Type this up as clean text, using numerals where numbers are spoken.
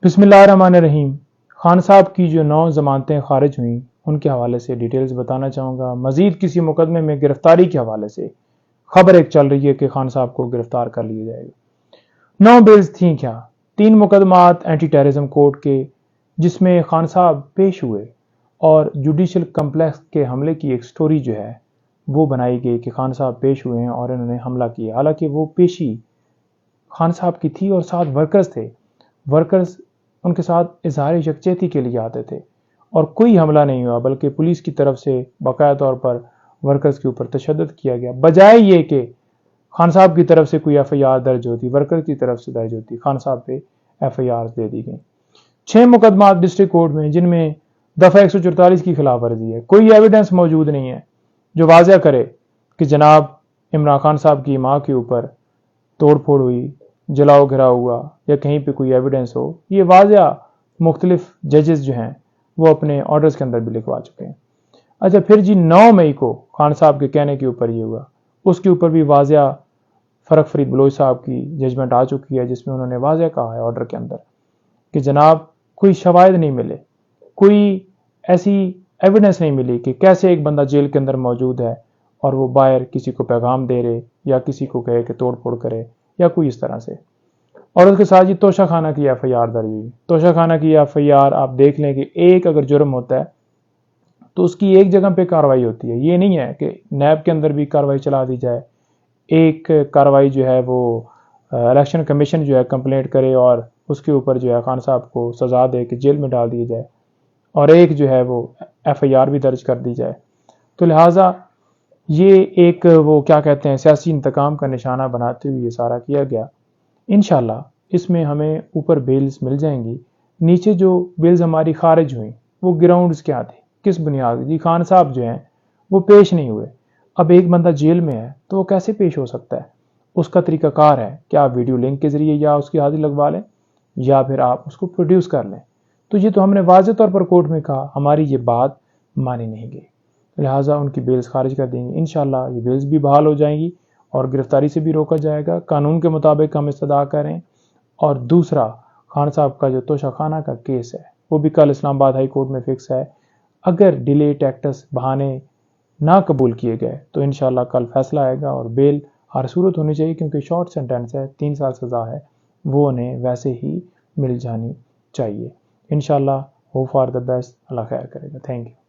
بسم اللہ الرحمن الرحیم۔ خان صاحب کی جو 9 ضمانتیں خارج ہوئیں ان کے حوالے سے ڈیٹیلز بتانا چاہوں گا۔ مزید کسی مقدمے میں گرفتاری کے حوالے سے خبر ایک چل رہی ہے کہ خان صاحب کو گرفتار کر لیا جائے گا۔ 9 بیلز تھیں کیا؟ 3 مقدمات اینٹی ٹیررزم کورٹ کے جس میں خان صاحب پیش ہوئے اور جوڈیشل کمپلیکس کے حملے کی ایک سٹوری جو ہے وہ بنائی گئی کہ خان صاحب پیش ہوئے ہیں اور انہوں نے حملہ کیا، حالانکہ وہ پیشی خان صاحب کی تھی اور ساتھ ورکرز تھے۔ ورکرز ان کے ساتھ اظہار یکجہتی کے لیے آتے تھے اور کوئی حملہ نہیں ہوا، بلکہ پولیس کی طرف سے باقاعدہ طور پر ورکرز کے اوپر تشدد کیا گیا، بجائے یہ کہ خان صاحب کی طرف سے کوئی ایف آئی آر درج ہوتی، ورکر کی طرف سے درج ہوتی، خان صاحب پہ ایف آئی آر دے دی گئی۔ 6 مقدمات ڈسٹرکٹ کورٹ میں جن میں دفعہ 144 کی خلاف ورزی ہے، کوئی ایویڈنس موجود نہیں ہے جو واضح کرے کہ جناب عمران خان صاحب کی ماں کے اوپر توڑ پھوڑ ہوئی، جلاؤ گھراؤ ہوا یا کہیں پہ کوئی ایویڈنس ہو۔ یہ واضح مختلف ججز جو ہیں وہ اپنے آرڈرز کے اندر بھی لکھوا چکے ہیں۔ اچھا پھر جی 9 مئی کو خان صاحب کے کہنے کے اوپر یہ ہوا، اس کے اوپر بھی واضح فرق فرید بلوچ صاحب کی ججمنٹ آ چکی ہے جس میں انہوں نے واضح کہا ہے آرڈر کے اندر کہ جناب کوئی شواہد نہیں ملے، کوئی ایسی ایویڈنس نہیں ملی کہ کیسے ایک بندہ جیل کے اندر موجود ہے اور وہ باہر کسی کو پیغام دے رہے یا کسی کو کہے کہ توڑ پھوڑ کرے یا کوئی اس طرح سے۔ اور اس کے ساتھ یہ توشہ خانہ کی ایف آئی آر درج ہوئی۔ توشہ خانہ کی ایف آئی آر آپ دیکھ لیں کہ ایک اگر جرم ہوتا ہے تو اس کی ایک جگہ پہ کارروائی ہوتی ہے، یہ نہیں ہے کہ نیب کے اندر بھی کارروائی چلا دی جائے، ایک کارروائی جو ہے وہ الیکشن کمیشن جو ہے کمپلینٹ کرے اور اس کے اوپر جو ہے خان صاحب کو سزا دے کہ جیل میں ڈال دی جائے، اور ایک جو ہے وہ ایف آئی آر بھی درج کر دی جائے۔ تو لہٰذا یہ ایک وہ کیا کہتے ہیں سیاسی انتقام کا نشانہ بناتے ہوئے یہ سارا کیا گیا۔ انشاءاللہ اس میں ہمیں اوپر بیلز مل جائیں گی۔ نیچے جو بیلز ہماری خارج ہوئیں وہ گراؤنڈز کیا تھے، کس بنیاد جی خان صاحب جو ہیں وہ پیش نہیں ہوئے۔ اب ایک بندہ جیل میں ہے تو وہ کیسے پیش ہو سکتا ہے؟ اس کا طریقہ کار ہے کہ آپ ویڈیو لنک کے ذریعے یا اس کی حاضری لگوا لیں یا پھر آپ اس کو پروڈیوس کر لیں۔ تو یہ تو ہم نے واضح طور پر کورٹ میں کہا، ہماری یہ بات مانی نہیں گئی، لہٰذا ان کی بیلز خارج کر دیں گے۔ انشاءاللہ یہ بیلز بھی بحال ہو جائیں گی اور گرفتاری سے بھی روکا جائے گا۔ قانون کے مطابق ہم استدعا کریں۔ اور دوسرا خان صاحب کا جو توشہ خانہ کا کیس ہے وہ بھی کل اسلام آباد ہائی کورٹ میں فکس ہے۔ اگر ڈیلے ٹیکٹس بہانے نہ قبول کیے گئے تو انشاءاللہ کل فیصلہ آئے گا اور بیل ہر صورت ہونی چاہیے، کیونکہ شارٹ سینٹنس ہے، 3 سال سزا ہے، وہ انہیں ویسے ہی مل جانی چاہیے۔ انشاءاللہ ہوپ فار دا بیسٹ، اللہ خیر کرے گا۔ Thank you.